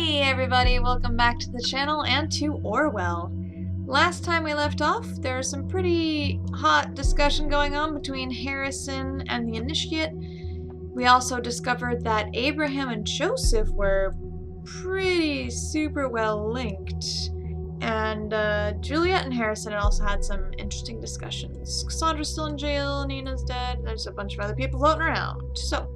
Hey everybody, welcome back to the channel and to Orwell. Last time we left off, there was some pretty hot discussion going on between Harrison and the Initiate. We also discovered that Abraham and Joseph were pretty super well linked. And Juliet and Harrison also had some interesting discussions. Cassandra's still in jail, Nina's dead, there's a bunch of other people floating around. So,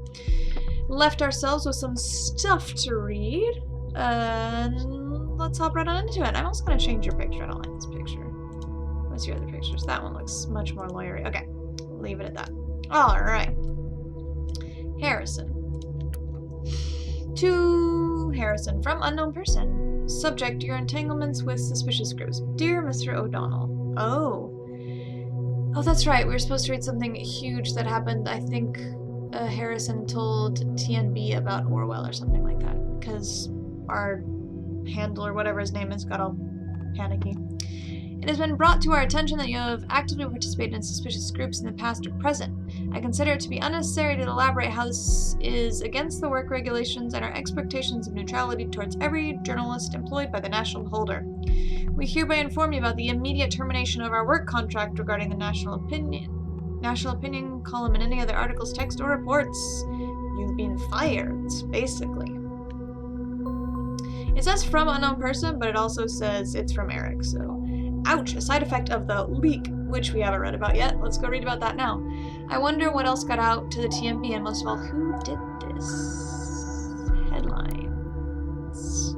left ourselves with some stuff to read. Let's hop right on into it. I'm also going to change your picture. I don't like this picture. What's your other pictures? That one looks much more lawyery. Okay, leave it at that. Alright. Harrison. To Harrison, from unknown person. Subject, your entanglements with suspicious groups. Dear Mr. O'Donnell. Oh, that's right. We were supposed to read something huge that happened, I think. Harrison told TNB about Orwell or something like that, because our handler, whatever his name is, got all panicky. It has been brought to our attention that you have actively participated in suspicious groups in the past or present. I consider it to be unnecessary to elaborate how this is against the work regulations and our expectations of neutrality towards every journalist employed by the national beholder. We hereby inform you about the immediate termination of our work contract regarding the national opinion column and any other articles, text, or reports. You've been fired, basically. It says from unknown person, but it also says it's from Eric, so ouch, a side effect of the leak, which we haven't read about yet. Let's go read about that now. I wonder what else got out to the TMB, and most of all, who did this? Headlines.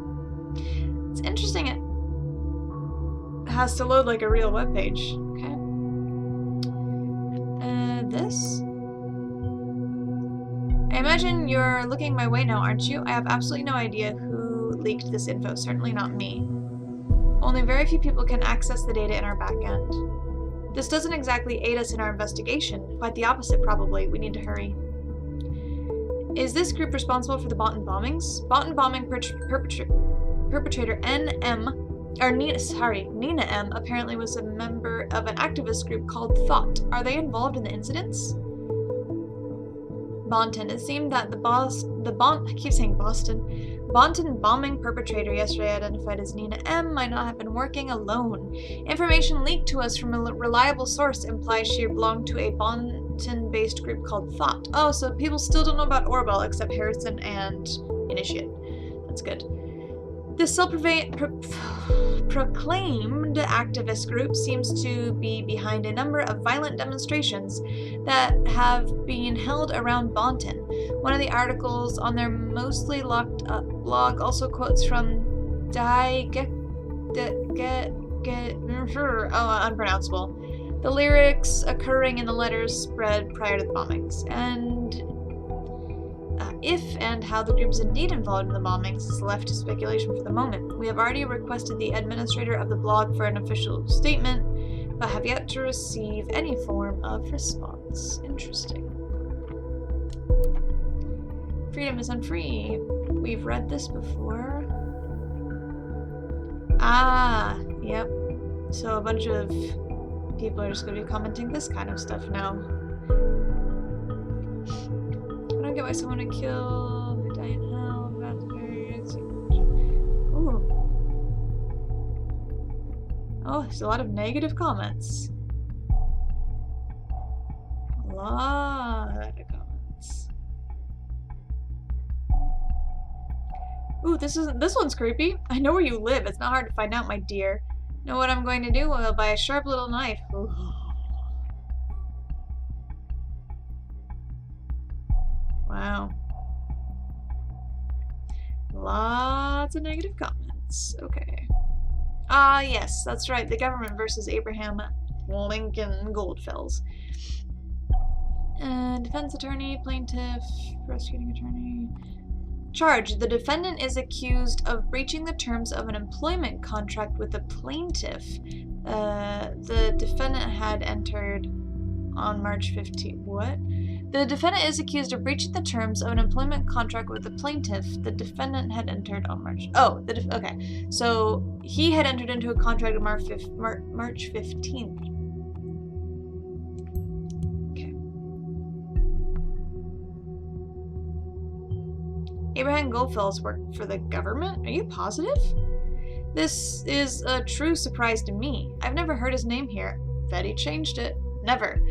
It's interesting it has to load like a real web page. Okay. This? I imagine you're looking my way now, aren't you? I have absolutely no idea who leaked this info, certainly not me. Only very few people can access the data in our back end. This doesn't exactly aid us in our investigation, quite the opposite probably. We need to hurry. Is this group responsible for the Bonton bombings? Bonton bombing perpetrator Nina M. apparently was a member of an activist group called Thought. Are they involved in the incidents? Bonton. It seemed that Bonton bombing perpetrator yesterday identified as Nina M. might not have been working alone. Information leaked to us from a reliable source implies she belonged to a Bonton-based group called Thought. Oh, so people still don't know about Orwell except Harrison and Initiate. That's good. This self-proclaimed activist group seems to be behind a number of violent demonstrations that have been held around Bonton. One of the articles on their mostly locked up blog also quotes from unpronounceable. The lyrics occurring in the letters spread prior to the bombings, and if and how the group is indeed involved in the bombings is left to speculation for the moment. We have already requested the administrator of the blog for an official statement, but have yet to receive any form of response. Interesting. Freedom is unfree. We've read this before. Ah, yep. So a bunch of people are just going to be commenting this kind of stuff now. I don't get why someone would kill, die in hell, ooh. Oh, there's a lot of negative comments. A lot of comments. Ooh, this one's creepy. I know where you live. It's not hard to find out, my dear. Know what I'm going to do? Well, I'll buy a sharp little knife. Ooh. Wow. Lots of negative comments. Okay. Ah, yes, that's right. The government versus Abraham Lincoln Goldfells. Defense attorney, plaintiff, prosecuting attorney. Charge. The defendant is accused of breaching the terms of an employment contract with the plaintiff. The defendant had entered on March 15th. What? The defendant is accused of breaching the terms of an employment contract with the plaintiff. The defendant had entered on March... Oh, okay. So, he had entered into a contract on March 15th. Okay. Abraham Goldfell's worked for the government? Are you positive? This is a true surprise to me. I've never heard his name here. Bet he changed it. Never.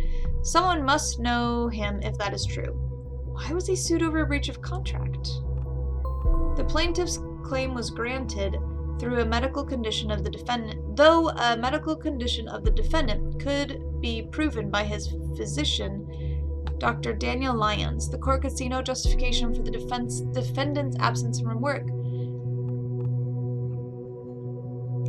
Someone must know him if that is true. Why was he sued over a breach of contract? The plaintiff's claim was granted through a medical condition of the defendant, though a medical condition of the defendant could be proven by his physician, Dr. Daniel Lyons. The court could see no justification for the defendant's absence from work.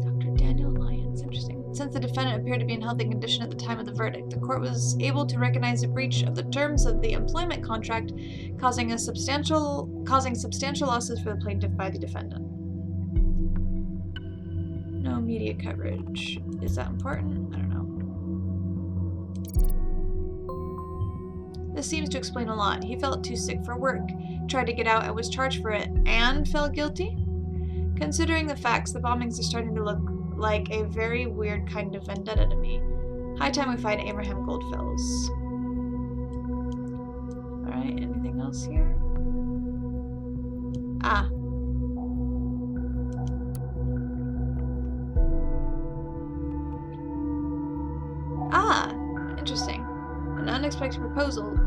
Dr. Daniel Lyons, interesting. Since the defendant appeared to be in healthy condition at the time of the verdict, the court was able to recognize a breach of the terms of the employment contract, causing substantial losses for the plaintiff by the defendant. No media coverage. Is that important? I don't know. This seems to explain a lot. He felt too sick for work, tried to get out and was charged for it, and felt guilty? Considering the facts, the bombings are starting to look like a very weird kind of vendetta to me. High time we find Abraham Goldfels. Alright, anything else here? Ah. Ah, interesting. An unexpected proposal.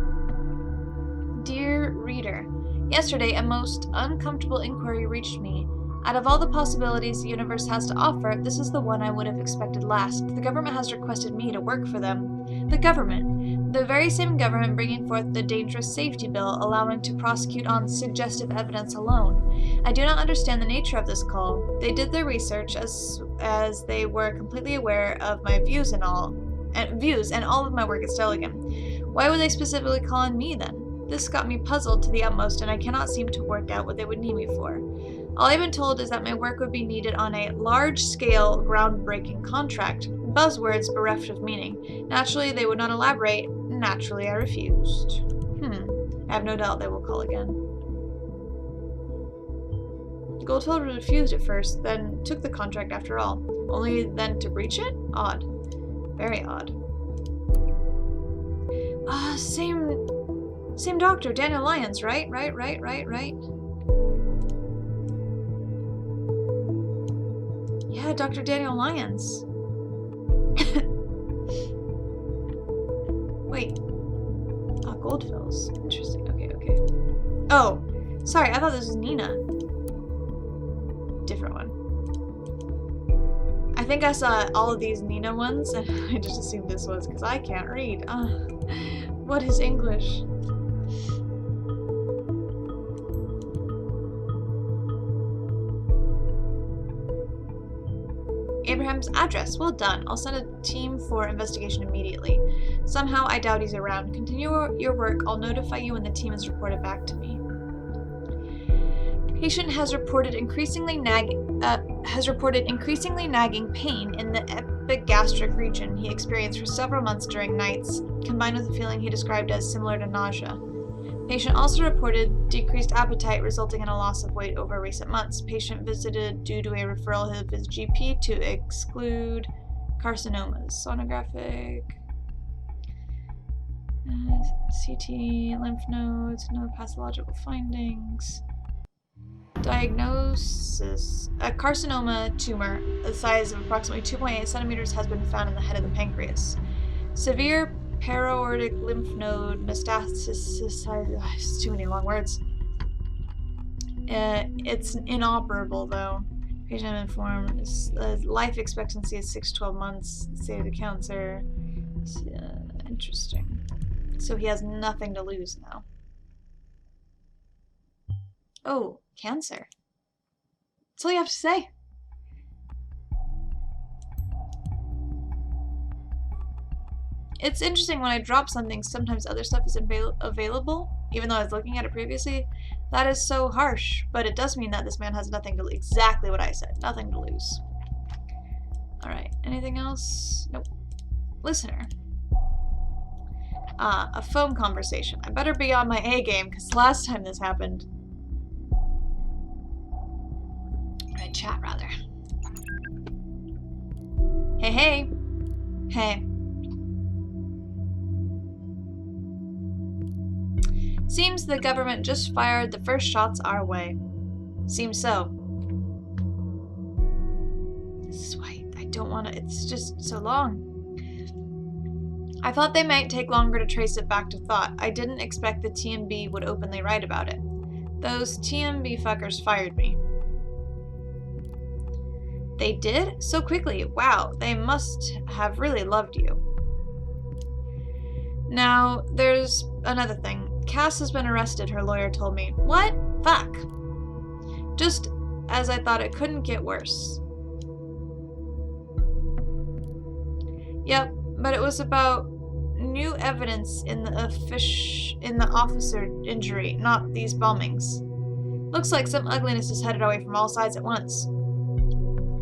Dear reader, yesterday a most uncomfortable inquiry reached me. Out of all the possibilities the universe has to offer, this is the one I would have expected last. The government has requested me to work for them. The government. The very same government bringing forth the dangerous safety bill, allowing to prosecute on suggestive evidence alone. I do not understand the nature of this call. They did their research as they were completely aware of my views and all of my work at Stelligan. Why would they specifically call on me then? This got me puzzled to the utmost, and I cannot seem to work out what they would need me for. All I've been told is that my work would be needed on a large-scale, groundbreaking contract. Buzzwords bereft of meaning. Naturally, they would not elaborate. Naturally, I refused. I have no doubt they will call again. Goldfeld refused at first, then took the contract after all. Only then to breach it? Odd. Very odd. Same doctor, Daniel Lyons, right? Right. Yeah, Dr. Daniel Lyons. Wait. Oh, Goldfels. Interesting. Okay. Oh, sorry, I thought this was Nina. Different one. I think I saw all of these Nina ones, and I just assumed this was, because I can't read. What is English? Abraham's address. Well done. I'll send a team for investigation immediately. Somehow I doubt he's around. Continue your work. I'll notify you when the team has reported back to me. Patient has reported increasingly nagging pain in the epigastric region he experienced for several months during nights, combined with a feeling he described as similar to nausea. Patient also reported decreased appetite resulting in a loss of weight over recent months. Patient visited due to a referral of his GP to exclude carcinomas. Sonographic, CT, lymph nodes, no pathological findings. Diagnosis. A carcinoma tumor the size of approximately 2.8 centimeters has been found in the head of the pancreas. Severe paraortic lymph node metastasis. Too many long words. It's inoperable though. Patient informed. Life expectancy is 6 to 12 months. State of the cancer. Interesting. So he has nothing to lose now. Oh, cancer. That's all you have to say. It's interesting when I drop something, sometimes other stuff is available, even though I was looking at it previously. That is so harsh, but it does mean that this man has nothing to lose. Exactly what I said. Nothing to lose. Alright, anything else? Nope. Listener. A phone conversation. I better be on my A game, because last time this happened... chat rather. Hey. Seems the government just fired the first shots our way. Seems so. This is why I don't want to. It's just so long. I thought they might take longer to trace it back to thought. I didn't expect the TMB would openly write about it. Those TMB fuckers fired me. They did? So quickly. Wow, they must have really loved you. Now, there's another thing. Cass has been arrested, her lawyer told me. What? Fuck. Just as I thought, it couldn't get worse. Yep, but it was about new evidence in the officer injury, not these bombings. Looks like some ugliness is headed away from all sides at once.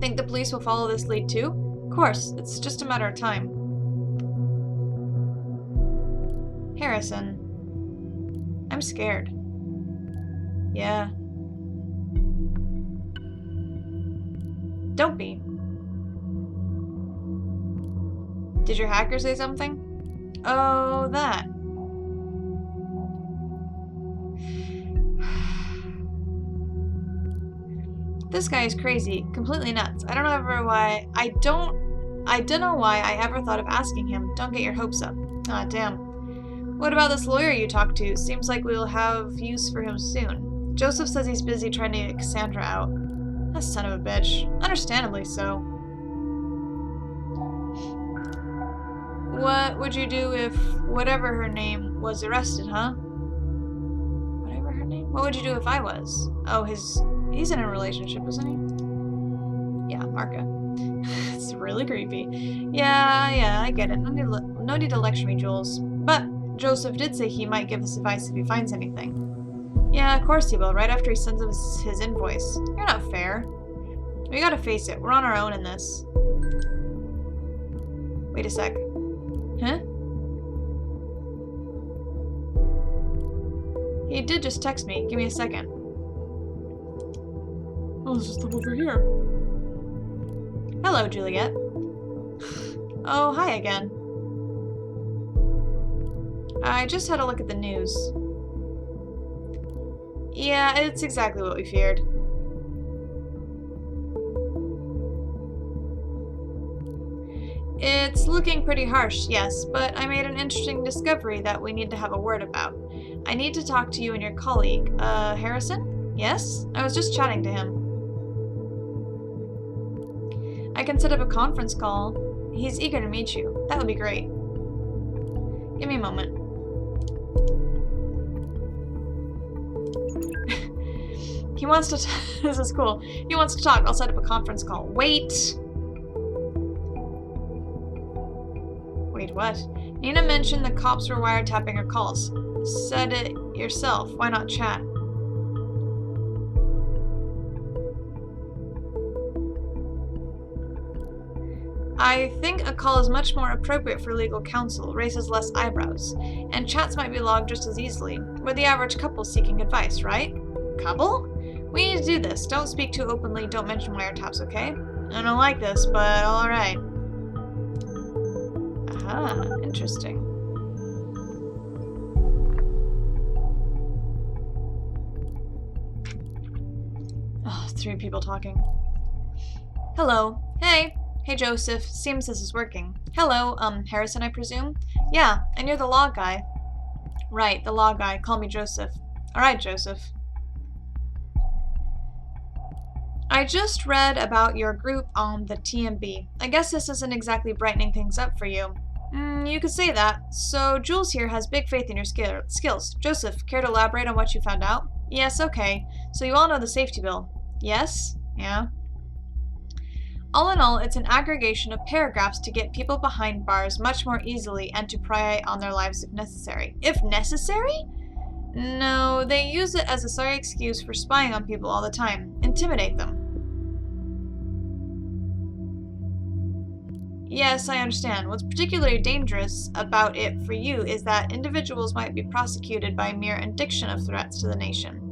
Think the police will follow this lead too? Of course, it's just a matter of time. Harrison. I'm scared. Yeah. Don't be. Did your hacker say something? Oh, that. This guy is crazy, completely nuts. I don't know why I ever thought of asking him. Don't get your hopes up. Ah, damn. What about this lawyer you talked to? Seems like we'll have use for him soon. Joseph says he's busy trying to get Cassandra out. That son of a bitch. Understandably so. What would you do if whatever her name was arrested, huh? Whatever her name? What would you do if I was? Oh, he's in a relationship, isn't he? Yeah, Marka. It's really creepy. Yeah, I get it. No need to lecture me, Jules. But Joseph did say he might give us advice if he finds anything. Yeah, of course he will, right after he sends us his invoice. You're not fair. We gotta face it, we're on our own in this. Wait a sec. Huh? He did just text me. Give me a second. Oh, let's just look over here. Hello, Juliet. Oh, hi again. I just had a look at the news. Yeah, it's exactly what we feared. It's looking pretty harsh, yes, but I made an interesting discovery that we need to have a word about. I need to talk to you and your colleague. Harrison? Yes? I was just chatting to him. I can set up a conference call. He's eager to meet you. That would be great. Give me a moment. He wants to this is cool. He wants to talk. I'll set up a conference call. Wait, what? Nina mentioned the cops were wiretapping her calls. Said it yourself. Why not chat? I think a call is much more appropriate for legal counsel, raises less eyebrows, and chats might be logged just as easily. We're the average couple seeking advice, right? Couple? We need to do this. Don't speak too openly, don't mention wiretaps, okay? I don't like this, but alright. Ah, interesting. Oh, 3 people talking. Hello. Hey. Hey, Joseph. Seems this is working. Hello, Harrison, I presume? Yeah, and you're the law guy. Right, the law guy. Call me Joseph. Alright, Joseph. I just read about your group on the TMB. I guess this isn't exactly brightening things up for you. You could say that. So, Jules here has big faith in your skills. Joseph, care to elaborate on what you found out? Yes, okay. So you all know the safety bill? Yes? Yeah? All in all, it's an aggregation of paragraphs to get people behind bars much more easily and to pry on their lives if necessary. If necessary? No, they use it as a sorry excuse for spying on people all the time. Intimidate them. Yes, I understand. What's particularly dangerous about it for you is that individuals might be prosecuted by mere indiction of threats to the nation.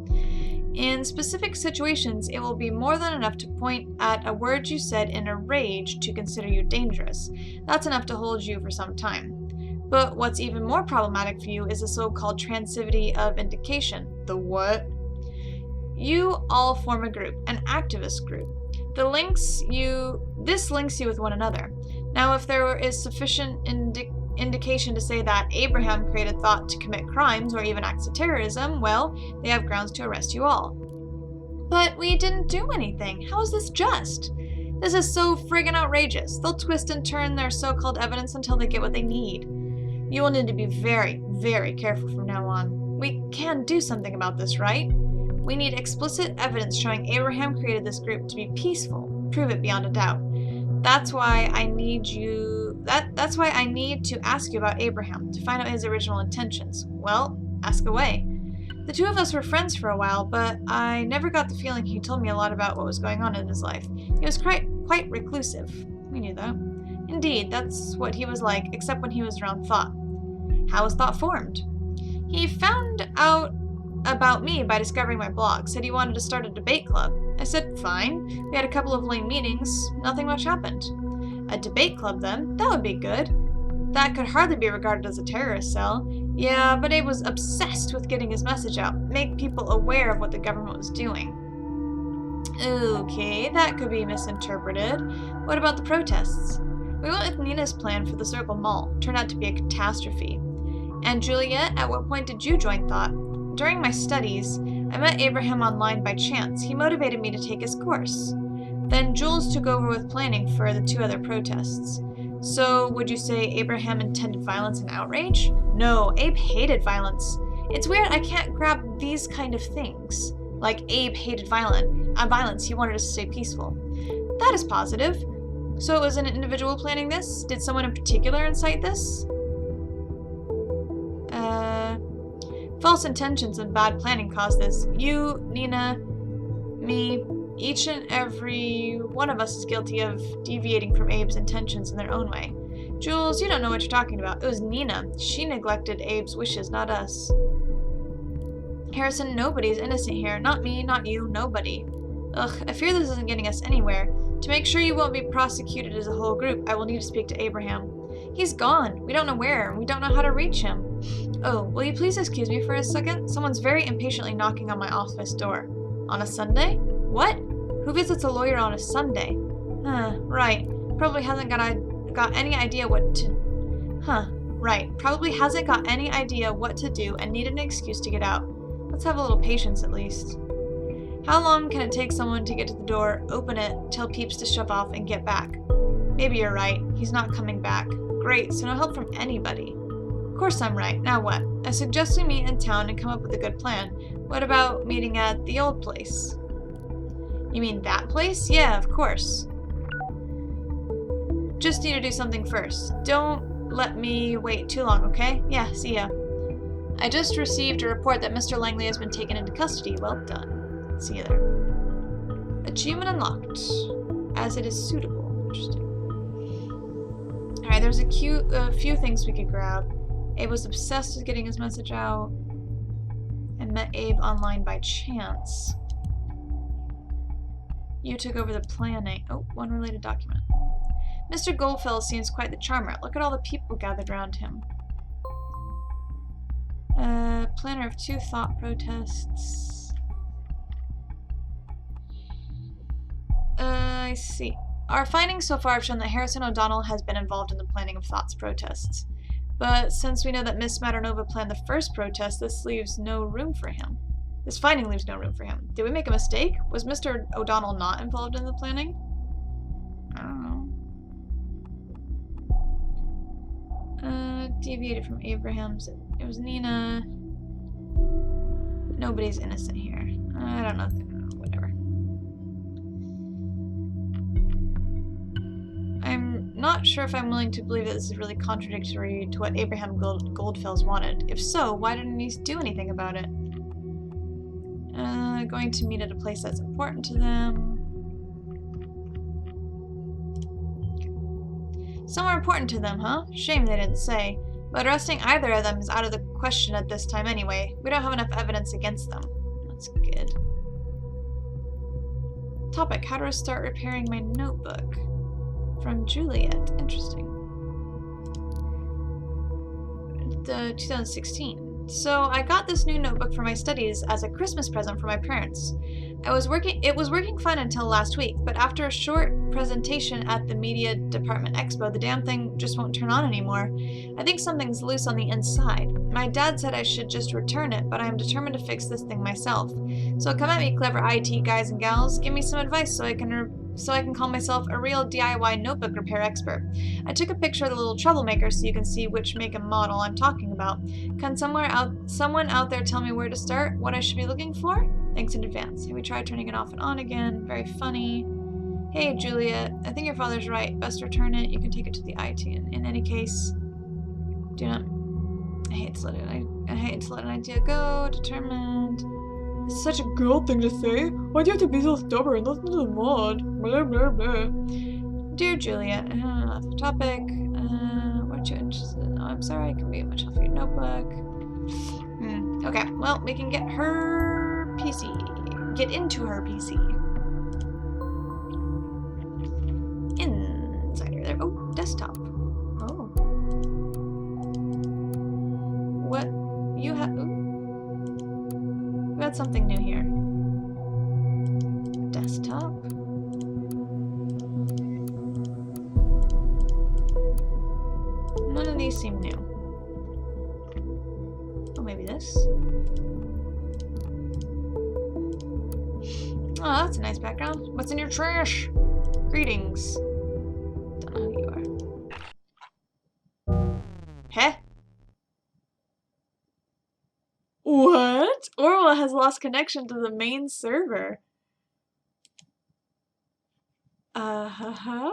In specific situations, it will be more than enough to point at a word you said in a rage to consider you dangerous. That's enough to hold you for some time. But what's even more problematic for you is the so-called transitivity of indication. The what? You all form a group, an activist group. This links you with one another. Now, if there is sufficient indication to say that Abraham created thought to commit crimes or even acts of terrorism, well, they have grounds to arrest you all. But we didn't do anything. How is this just? This is so friggin' outrageous. They'll twist and turn their so-called evidence until they get what they need. You will need to be very, very careful from now on. We can do something about this, right? We need explicit evidence showing Abraham created this group to be peaceful. Prove it beyond a doubt. That's why I need to ask you about Abraham, to find out his original intentions. Well, ask away. The two of us were friends for a while, but I never got the feeling he told me a lot about what was going on in his life. He was quite reclusive. We knew that. Indeed, that's what he was like, except when he was around thought. How was thought formed? He found out about me by discovering my blog, said he wanted to start a debate club. I said, fine. We had a couple of lame meetings. Nothing much happened. A debate club, then? That would be good. That could hardly be regarded as a terrorist cell. Yeah, but Abe was obsessed with getting his message out, make people aware of what the government was doing. Okay, that could be misinterpreted. What about the protests? We went with Nina's plan for the Circle Mall. Turned out to be a catastrophe. And Juliet, at what point did you join Thought? During my studies, I met Abraham online by chance. He motivated me to take his course. Then Jules took over with planning for the 2 other protests. So, would you say Abraham intended violence and outrage? No, Abe hated violence. It's weird I can't grab these kind of things. Like Abe hated violence, he wanted us to stay peaceful. That is positive. So it was an individual planning this? Did someone in particular incite this? False intentions and bad planning caused this. You, Nina, me, each and every one of us is guilty of deviating from Abe's intentions in their own way. Jules, you don't know what you're talking about. It was Nina. She neglected Abe's wishes, not us. Harrison, nobody's innocent here. Not me, not you, nobody. Ugh, I fear this isn't getting us anywhere. To make sure you won't be prosecuted as a whole group, I will need to speak to Abraham. He's gone. We don't know where, and we don't know how to reach him. Oh, will you please excuse me for a second? Someone's very impatiently knocking on my office door. On a Sunday? What? Who visits a lawyer on a Sunday? Right. Probably hasn't got any idea what to... Right. Probably hasn't got any idea what to do and needed an excuse to get out. Let's have a little patience at least. How long can it take someone to get to the door, open it, tell peeps to shove off, and get back? Maybe you're right. He's not coming back. Great, so no help from anybody. Of course I'm right. Now what? I suggest we meet in town and come up with a good plan. What about meeting at the old place? You mean that place? Yeah, of course. Just need to do something first. Don't let me wait too long, okay? Yeah, see ya. I just received a report that Mr. Langley has been taken into custody. Well done. See you there. Achievement unlocked. As it is suitable. Interesting. Alright, there's a few things we could grab. Abe was obsessed with getting his message out. And met Abe online by chance. You took over the planning. Oh, one related document. Mr. Goldfell seems quite the charmer. Look at all the people gathered around him. Planner of 2 thought protests. I see. Our findings so far have shown that Harrison O'Donnell has been involved in the planning of Thought's protests. But since we know that Miss Maternova planned the first protest, this leaves no room for him. This finding leaves no room for him. Did we make a mistake? Was Mr. O'Donnell not involved in the planning? I don't know. Deviated from Abraham's. It was Nina. Nobody's innocent here. I don't know. Whatever. I'm not sure if I'm willing to believe that this is really contradictory to what Abraham Goldfells wanted. If so, why didn't he do anything about it? Going to meet at a place that's important to them. Somewhere important to them, huh? Shame they didn't say. But arresting either of them is out of the question at this time anyway. We don't have enough evidence against them. That's good. Topic, how to start repairing my notebook. From Juliet. Interesting. 2016. So I got this new notebook for my studies as a Christmas present for my parents. It was working fine until last week, but after a short presentation at the media department expo, the damn thing just won't turn on anymore. I think something's loose on the inside. My dad said I should just return it, but I am determined to fix this thing myself. So come at me, clever IT guys and gals. Give me some advice so I can call myself a real DIY notebook repair expert. I took a picture of the little troublemaker so you can see which make and model I'm talking about. Can someone out there tell me where to start? What I should be looking for? Thanks in advance. Have we tried turning it off and on again? Very funny. Hey, Juliet. I think your father's right. Best return it. You can take it to the IT. In any case, do not. I hate to let an idea go. Determined. It's such a girl thing to say. Why do you have to be so stubborn? Listen to the mod. Blah blah blah. Dear Juliet, off the topic. Weren't you interested? Oh, I'm sorry. I can be much help for your notebook. Okay. Well, we can get her PC. Get into her PC. Insider there. Oh, desktop. Oh. What? You have. We got something new here. Desktop. None of these seem new. Oh, maybe this. Oh, that's a nice background. What's in your trash? Greetings. Don't know who you are. Heh? What? Orwell has lost connection to the main server. Uh-huh.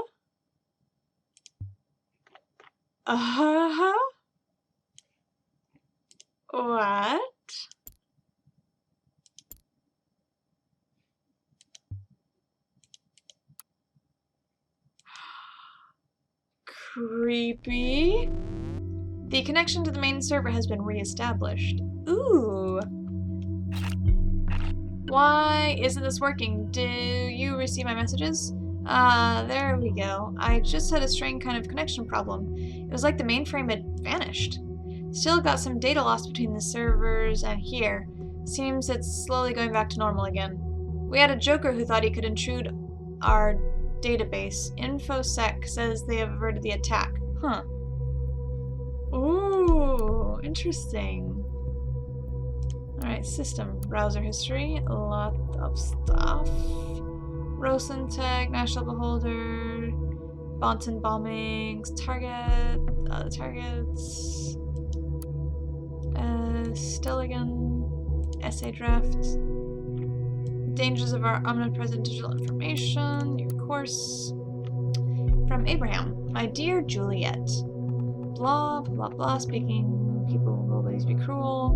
Uh-huh. What? Creepy. The connection to the main server has been re-established. Ooh. Why isn't this working? Do you receive my messages? There we go. I just had a strange kind of connection problem. It was like the mainframe had vanished. Still got some data lost between the servers and here. Seems it's slowly going back to normal again. We had a joker who thought he could intrude our database. InfoSec says they have averted the attack. Huh. Ooh, interesting. Alright, system. Browser history. A lot of stuff. Rosentech, National Beholder, Bonton bombings, targets, Stelligan, essay draft, dangers of our omnipresent digital information, your course, from Abraham, my dear Juliet, blah, blah, blah, speaking, people will always be cruel.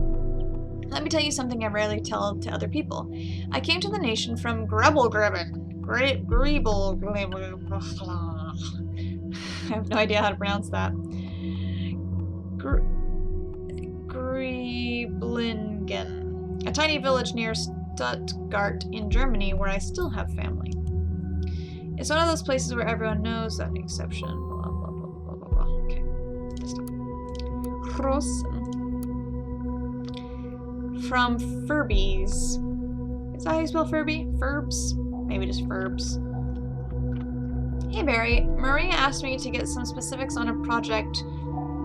Let me tell you something I rarely tell to other people. I came to the nation from Grebbelgreben. I have no idea how to pronounce that. Grieblingen, a tiny village near Stuttgart in Germany where I still have family. It's one of those places where everyone knows that an exception. Blah, blah, blah, blah, blah, blah. Okay. Rosen. From Furbies. Is that how you spell Furby? Furbs? Maybe just Furbs. Hey Barry, Maria asked me to get some specifics on a project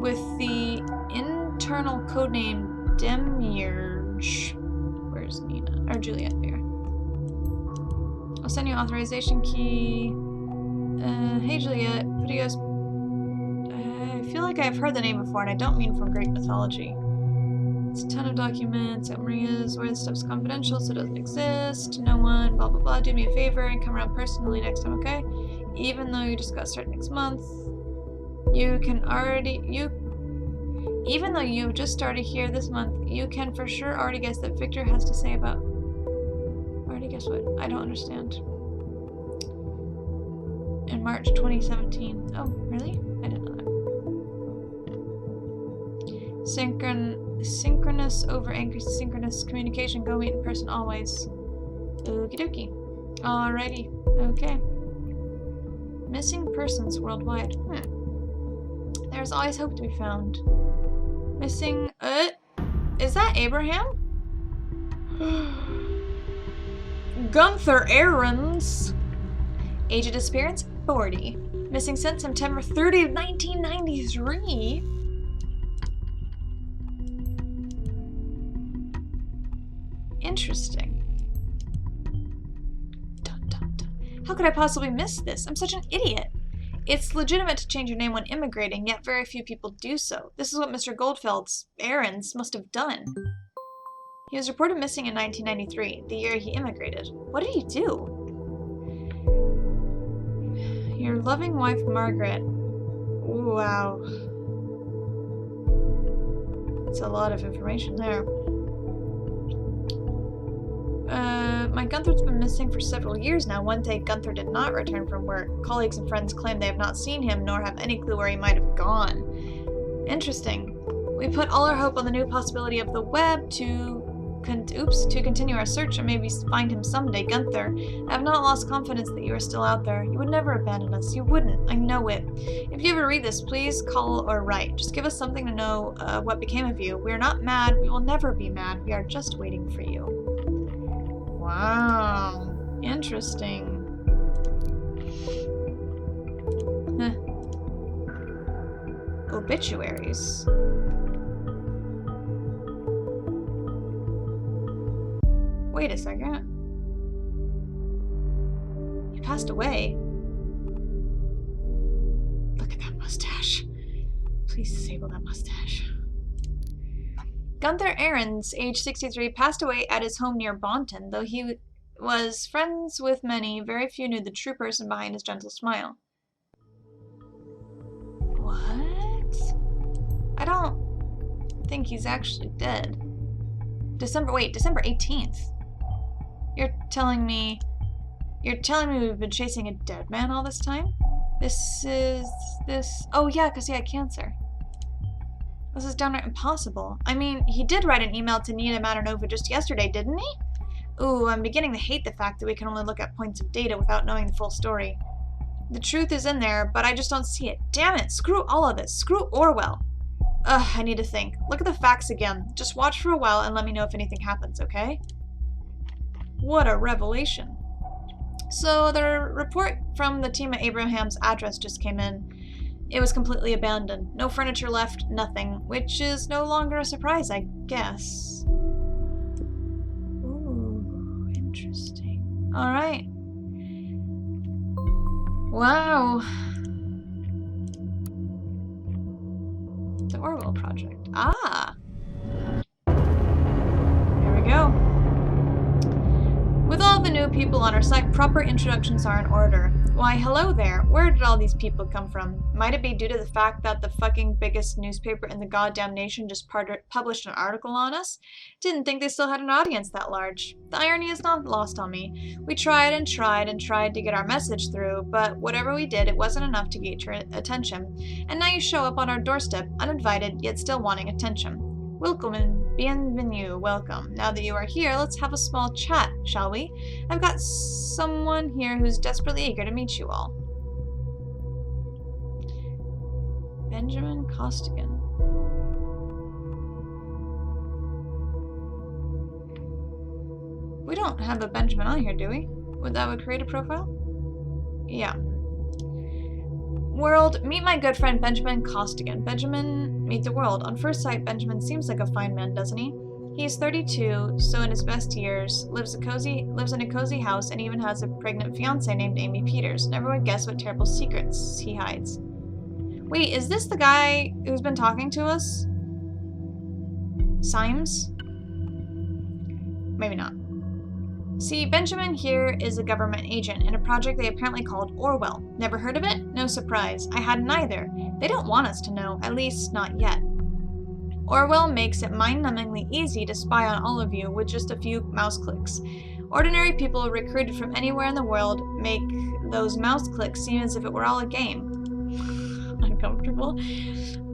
with the internal codename Demiurge. Where's Nina? Or Juliet here. I'll send you authorization key. Hey Juliet, I feel like I've heard the name before and I don't mean from Greek mythology. It's a ton of documents at Maria's where the stuff's confidential, so it doesn't exist. No one, blah blah blah. Do me a favor and come around personally next time, okay? Even though you just got started next month, even though you just started here this month, you can for sure already guess that Victor has to say about. Already guess what? I don't understand. In March 2017. Oh, really? I didn't know that. Synchronous over asynchronous communication. Go meet in person always. Okie dokie. Alrighty. Okay. Missing persons worldwide. There's always hope to be found. Missing, is that Abraham? Gunther Ahrens. Age of disappearance, 40. Missing since September 30th, 1993. Interesting. Dun, dun, dun. How could I possibly miss this? I'm such an idiot. It's legitimate to change your name when immigrating, yet very few people do so. This is what Mr. Goldfeld's Ahrens must have done. He was reported missing in 1993, the year he immigrated. What did he do? Your loving wife, Margaret. Wow. That's a lot of information there. My Gunther's been missing for several years now. One day, Gunther did not return from work. Colleagues and friends claim they have not seen him, nor have any clue where he might have gone. Interesting. We put all our hope on the new possibility of the web to continue our search and maybe find him someday. Gunther, I have not lost confidence that you are still out there. You would never abandon us. You wouldn't. I know it. If you ever read this, please call or write. Just give us something to know what became of you. We are not mad. We will never be mad. We are just waiting for you. Wow. Interesting. Obituaries. Wait a second. He passed away. Look at that mustache. Please disable that mustache. Gunther Ahrens, age 63, passed away at his home near Bonton. Though he was friends with many, very few knew the true person behind his gentle smile. What? I don't think he's actually dead. December 18th. You're telling me we've been chasing a dead man all this time? Oh yeah, because he had cancer. This is downright impossible. I mean, he did write an email to Nina Maternova just yesterday, didn't he? Ooh, I'm beginning to hate the fact that we can only look at points of data without knowing the full story. The truth is in there, but I just don't see it. Damn it, screw all of this. Screw Orwell. Ugh, I need to think. Look at the facts again. Just watch for a while and let me know if anything happens, okay? What a revelation. So the report from the team at Abraham's address just came in. It was completely abandoned. No furniture left, nothing. Which is no longer a surprise, I guess. Ooh, interesting. Alright. Wow. The Orwell Project. Ah! There we go. With all the new people on our site, proper introductions are in order. Why, hello there. Where did all these people come from? Might it be due to the fact that the fucking biggest newspaper in the goddamn nation just published an article on us? Didn't think they still had an audience that large. The irony is not lost on me. We tried and tried and tried to get our message through, but whatever we did, it wasn't enough to get your attention. And now you show up on our doorstep, uninvited, yet still wanting attention. Welcome and bienvenue, welcome. Now that you are here, let's have a small chat, shall we? I've got someone here who's desperately eager to meet you all. Benjamin Costigan. We don't have a Benjamin on here, do we? That would create a profile? Yeah. World, meet my good friend Benjamin Costigan. Benjamin, meet the world. On first sight, Benjamin seems like a fine man, doesn't he? He's 32, so in his best years, lives in a cozy house, and even has a pregnant fiancée named Amy Peters. Never would guess what terrible secrets he hides. Wait, is this the guy who's been talking to us? Symes? Maybe not. See, Benjamin here is a government agent in a project they apparently called Orwell. Never heard of it? No surprise. I hadn't either. They don't want us to know, at least not yet. Orwell makes it mind-numbingly easy to spy on all of you with just a few mouse clicks. Ordinary people recruited from anywhere in the world make those mouse clicks seem as if it were all a game. Uncomfortable.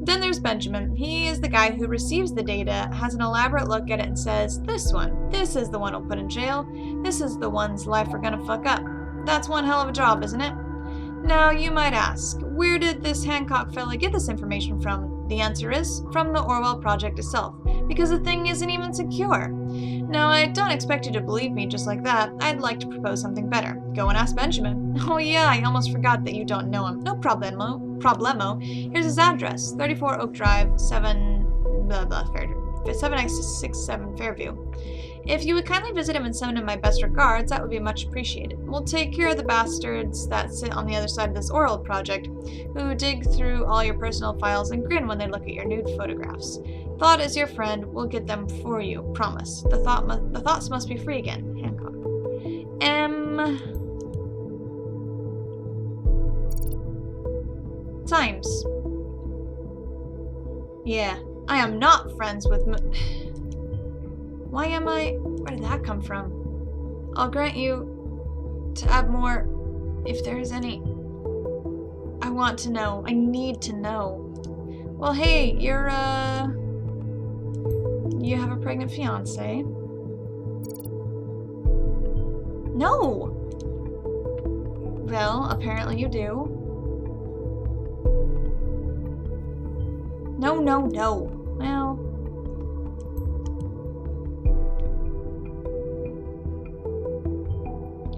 Then there's Benjamin. He is the guy who receives the data, has an elaborate look at it and says, this is the one we'll put in jail. This is the one's life we're gonna fuck up. That's one hell of a job, isn't it? Now, you might ask, where did this Hancock fella get this information from? The answer is from the Orwell project itself, because the thing isn't even secure. Now, I don't expect you to believe me just like that. I'd like to propose something better. Go and ask Benjamin. Oh yeah, I almost forgot that you don't know him. No problemo. Here's his address. 34 Oak Drive, 7X67 Fairview. If you would kindly visit him and send him my best regards, that would be much appreciated. We'll take care of the bastards that sit on the other side of this Orwell project, who dig through all your personal files and grin when they look at your nude photographs. Thought is your friend. We'll get them for you. Promise. The thoughts must be free again. Hancock. Times. Yeah, I am not friends with Why am I? Where did that come from? I'll grant you to add more if there is any. I want to know. I need to know. Well, hey, you have a pregnant fiance? No! Well, apparently you do. No. Well...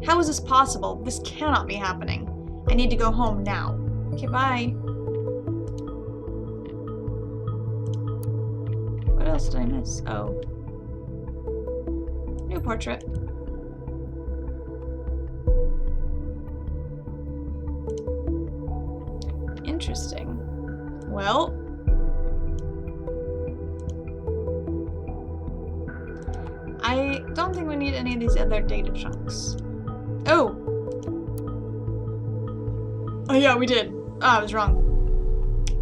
How is this possible? This cannot be happening. I need to go home now. Okay, bye. What else did I miss? Oh. New portrait. Interesting. Well... I don't think we need any of these other data chunks. Oh! Oh yeah, we did. Oh, I was wrong.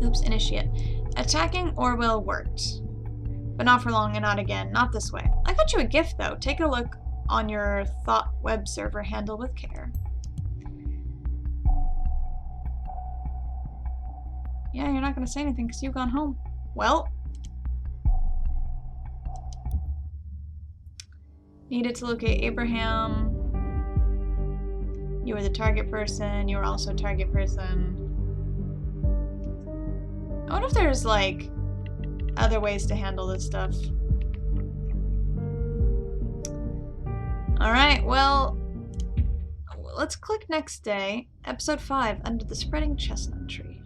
Oops, initiate. Attacking Orwell worked. But not for long and not again. Not this way. I got you a gift, though. Take a look on your Thought web server. Handle with care. Yeah, you're not going to say anything because you've gone home. Well. Needed to locate Abraham. You were the target person. You were also a target person. I wonder if there's, like, other ways to handle this stuff. Alright, well, let's click next day. Episode 5, Under the Spreading Chestnut Tree.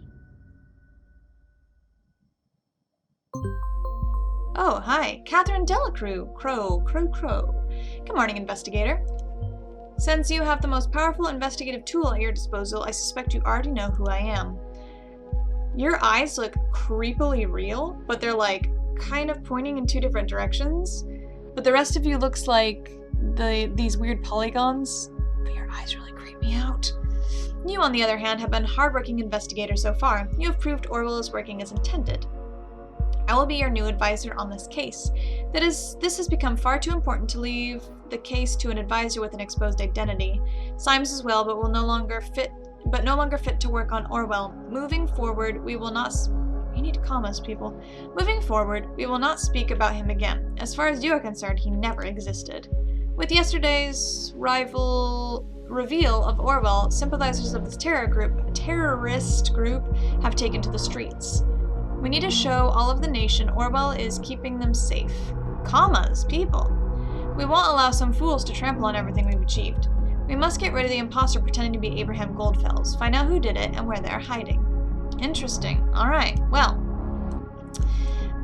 Oh, hi. Catherine Delacruz. Crow. Good morning, investigator. Since you have the most powerful investigative tool at your disposal, I suspect you already know who I am. Your eyes look creepily real, but they're like kind of pointing in two different directions. But the rest of you looks like these weird polygons. But your eyes really creep me out. You, on the other hand, have been a hardworking investigator so far. You have proved Orwell is working as intended. I will be your new advisor on this case. This has become far too important to leave the case to an advisor with an exposed identity. Symes as well, but no longer fit to work on Orwell. Moving forward, we will not... You need commas, people. Moving forward, we will not speak about him again. As far as you are concerned, he never existed. With yesterday's reveal of Orwell, sympathizers of this terrorist group have taken to the streets. We need to show all of the nation Orwell is keeping them safe. Commas, people. We won't allow some fools to trample on everything we've achieved. We must get rid of the imposter pretending to be Abraham Goldfels, find out who did it and where they're hiding. Interesting. Alright, well.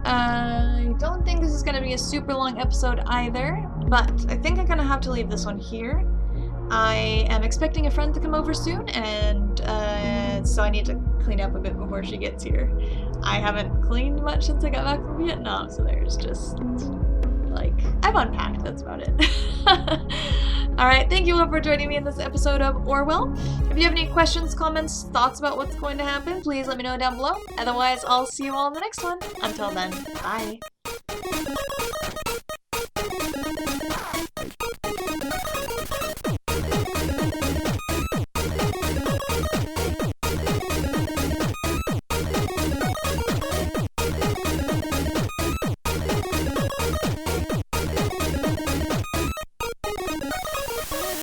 I don't think this is going to be a super long episode either, but I think I'm going to have to leave this one here. I am expecting a friend to come over soon, and so I need to clean up a bit before she gets here. I haven't cleaned much since I got back from Vietnam, so there's just, like, I've unpacked, that's about it. Alright, thank you all for joining me in this episode of Orwell. If you have any questions, comments, thoughts about what's going to happen, please let me know down below. Otherwise, I'll see you all in the next one. Until then, bye.